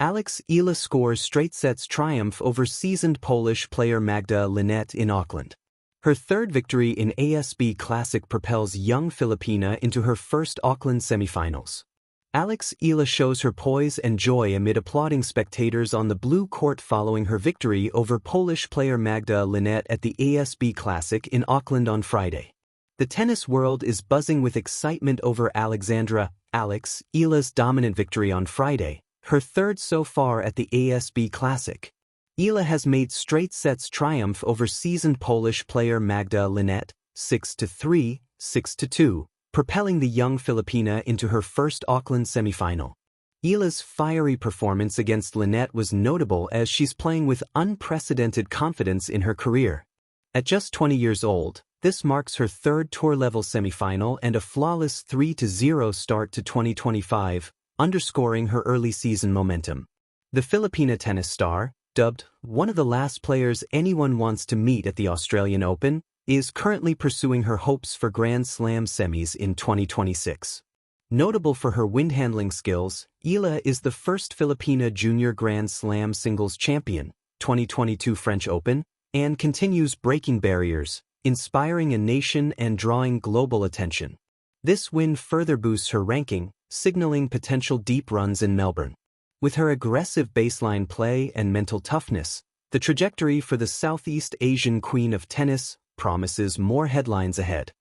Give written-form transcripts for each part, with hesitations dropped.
Eala scores straight sets triumph over seasoned Polish player Magda Linette in Auckland. Her third victory in ASB Classic propels young Filipina into her first Auckland semifinals. Eala shows her poise and joy amid applauding spectators on the blue court following her victory over Polish player Magda Linette at the ASB Classic in Auckland on Friday. The tennis world is buzzing with excitement over Eala's dominant victory on Friday, her third so far at the ASB Classic. Eala has made straight sets triumph over seasoned Polish player Magda Linette, 6-3, 6-2, propelling the young Filipina into her first Auckland semifinal. Eala's fiery performance against Linette was notable as she's playing with unprecedented confidence in her career. At just 20 years old, this marks her third tour-level semifinal and a flawless 3-0 start to 2025, underscoring her early season momentum. The Filipina tennis star, dubbed one of the last players anyone wants to meet at the Australian Open, is currently pursuing her hopes for Grand Slam semis in 2026. Notable for her wind-handling skills, Eala is the first Filipina junior Grand Slam singles champion, 2022 French Open, and continues breaking barriers, inspiring a nation and drawing global attention. This win further boosts her ranking, signaling potential deep runs in Melbourne. With her aggressive baseline play and mental toughness, the trajectory for the Southeast Asian queen of tennis promises more headlines ahead.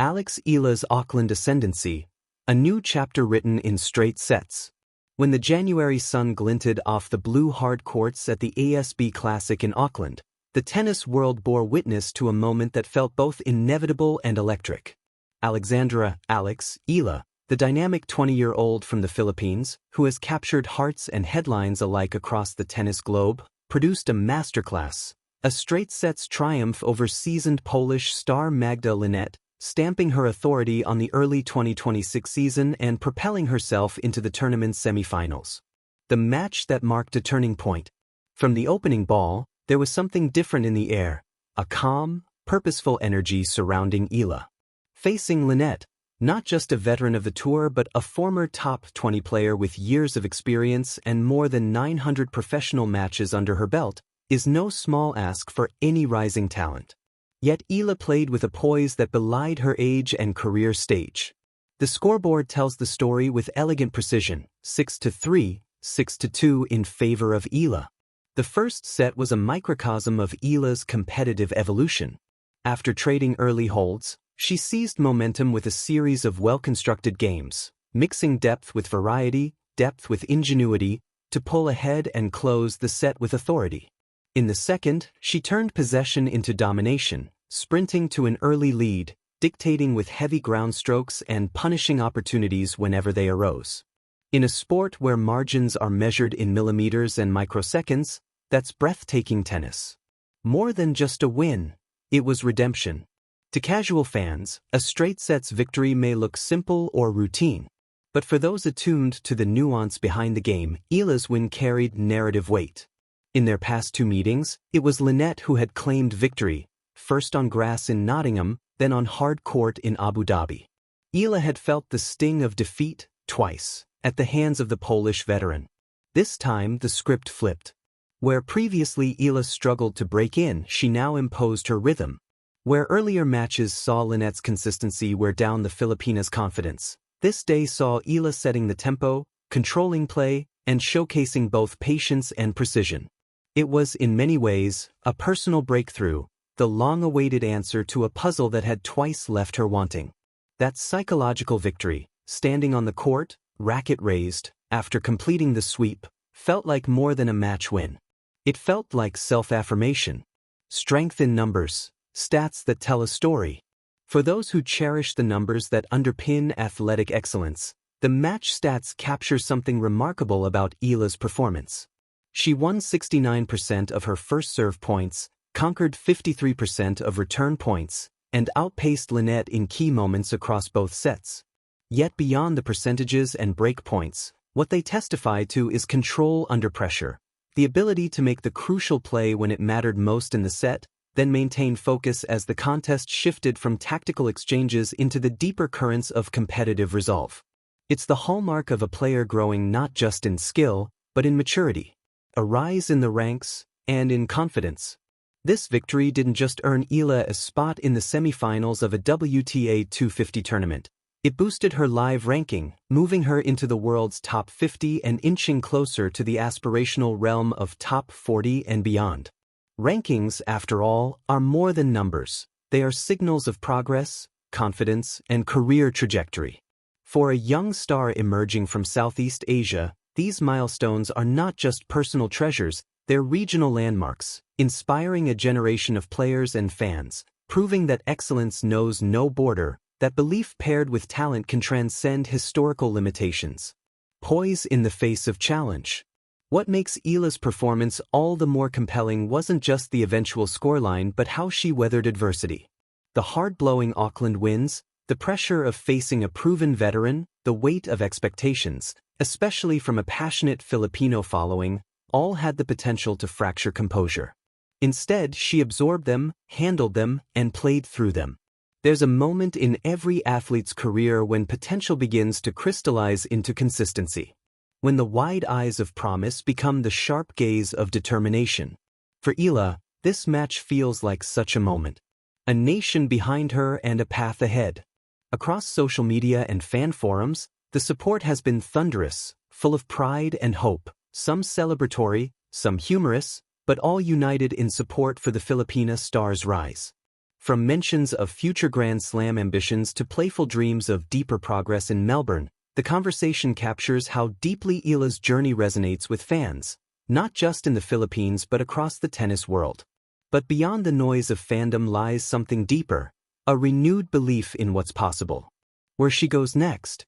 Eala's Auckland ascendancy, a new chapter written in straight sets. When the January sun glinted off the blue hard courts at the ASB Classic in Auckland, the tennis world bore witness to a moment that felt both inevitable and electric. Eala, the dynamic 20-year-old from the Philippines, who has captured hearts and headlines alike across the tennis globe, produced a masterclass, a straight sets triumph over seasoned Polish star Magda Linette, stamping her authority on the early 2026 season and propelling herself into the tournament's semifinals. The match that marked a turning point. From the opening ball, there was something different in the air, a calm, purposeful energy surrounding Eala. Facing Linette, not just a veteran of the tour but a former top 20 player with years of experience and more than 900 professional matches under her belt, is no small ask for any rising talent. Yet Eala played with a poise that belied her age and career stage. The scoreboard tells the story with elegant precision, 6-3, 6-2 in favor of Eala. The first set was a microcosm of Eala's competitive evolution. After trading early holds, she seized momentum with a series of well-constructed games, mixing depth with variety, depth with ingenuity, to pull ahead and close the set with authority. In the second, she turned possession into domination, sprinting to an early lead, dictating with heavy ground strokes and punishing opportunities whenever they arose. In a sport where margins are measured in millimeters and microseconds, that's breathtaking tennis. More than just a win, it was redemption. To casual fans, a straight sets victory may look simple or routine. But for those attuned to the nuance behind the game, Eala's win carried narrative weight. In their past two meetings, it was Linette who had claimed victory, first on grass in Nottingham, then on hard court in Abu Dhabi. Eala had felt the sting of defeat, twice, at the hands of the Polish veteran. This time the script flipped. Where previously Eala struggled to break in, she now imposed her rhythm. Where earlier matches saw Linette's consistency wear down the Filipina's confidence, this day saw Eala setting the tempo, controlling play, and showcasing both patience and precision. It was, in many ways, a personal breakthrough, the long-awaited answer to a puzzle that had twice left her wanting. That psychological victory, standing on the court, racket raised, after completing the sweep, felt like more than a match win. It felt like self-affirmation. Strength in numbers, stats that tell a story. For those who cherish the numbers that underpin athletic excellence, the match stats capture something remarkable about Eala's performance. She won 69% of her first serve points, conquered 53% of return points, and outpaced Linette in key moments across both sets. Yet beyond the percentages and break points, what they testify to is control under pressure, the ability to make the crucial play when it mattered most in the set, then maintain focus as the contest shifted from tactical exchanges into the deeper currents of competitive resolve. It's the hallmark of a player growing not just in skill, but in maturity, a rise in the ranks, and in confidence. This victory didn't just earn Eala a spot in the semifinals of a WTA 250 tournament. It boosted her live ranking, moving her into the world's top 50 and inching closer to the aspirational realm of top 40 and beyond. Rankings, after all, are more than numbers. They are signals of progress, confidence, and career trajectory. For a young star emerging from Southeast Asia, these milestones are not just personal treasures, they're regional landmarks, inspiring a generation of players and fans, proving that excellence knows no border, that belief paired with talent can transcend historical limitations. Poise in the face of challenge. What makes Eala's performance all the more compelling wasn't just the eventual scoreline but how she weathered adversity. The hard-blowing Auckland wins, the pressure of facing a proven veteran, the weight of expectations, especially from a passionate Filipino following, all had the potential to fracture composure. Instead, she absorbed them, handled them, and played through them. There's a moment in every athlete's career when potential begins to crystallize into consistency. When the wide eyes of promise become the sharp gaze of determination. For Eala, this match feels like such a moment. A nation behind her and a path ahead. Across social media and fan forums, the support has been thunderous, full of pride and hope, some celebratory, some humorous, but all united in support for the Filipina star's rise. From mentions of future Grand Slam ambitions to playful dreams of deeper progress in Melbourne, the conversation captures how deeply Eala's journey resonates with fans, not just in the Philippines but across the tennis world. But beyond the noise of fandom lies something deeper, a renewed belief in what's possible. Where she goes next?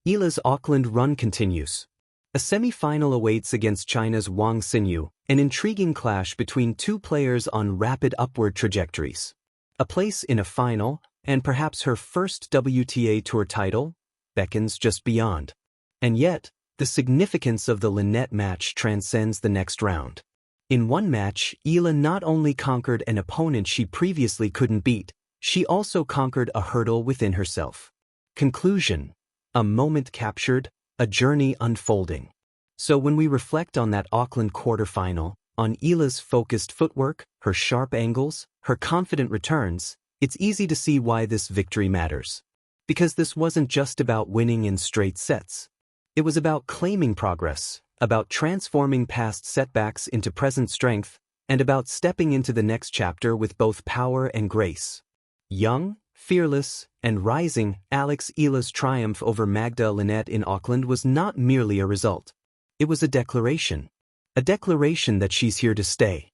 Eala's Auckland run continues. A semi-final awaits against China's Wang Xinyu, an intriguing clash between two players on rapid upward trajectories. A place in a final, and perhaps her first WTA Tour title, beckons just beyond. And yet, the significance of the Linette match transcends the next round. In one match, Eala not only conquered an opponent she previously couldn't beat, she also conquered a hurdle within herself. Conclusion: a moment captured, a journey unfolding. So when we reflect on that Auckland quarterfinal, on Eala's focused footwork, her sharp angles, her confident returns, it's easy to see why this victory matters. Because this wasn't just about winning in straight sets. It was about claiming progress, about transforming past setbacks into present strength, and about stepping into the next chapter with both power and grace. Young, fearless, and rising, Eala's triumph over Magda Linette in Auckland was not merely a result. It was a declaration. A declaration that she's here to stay.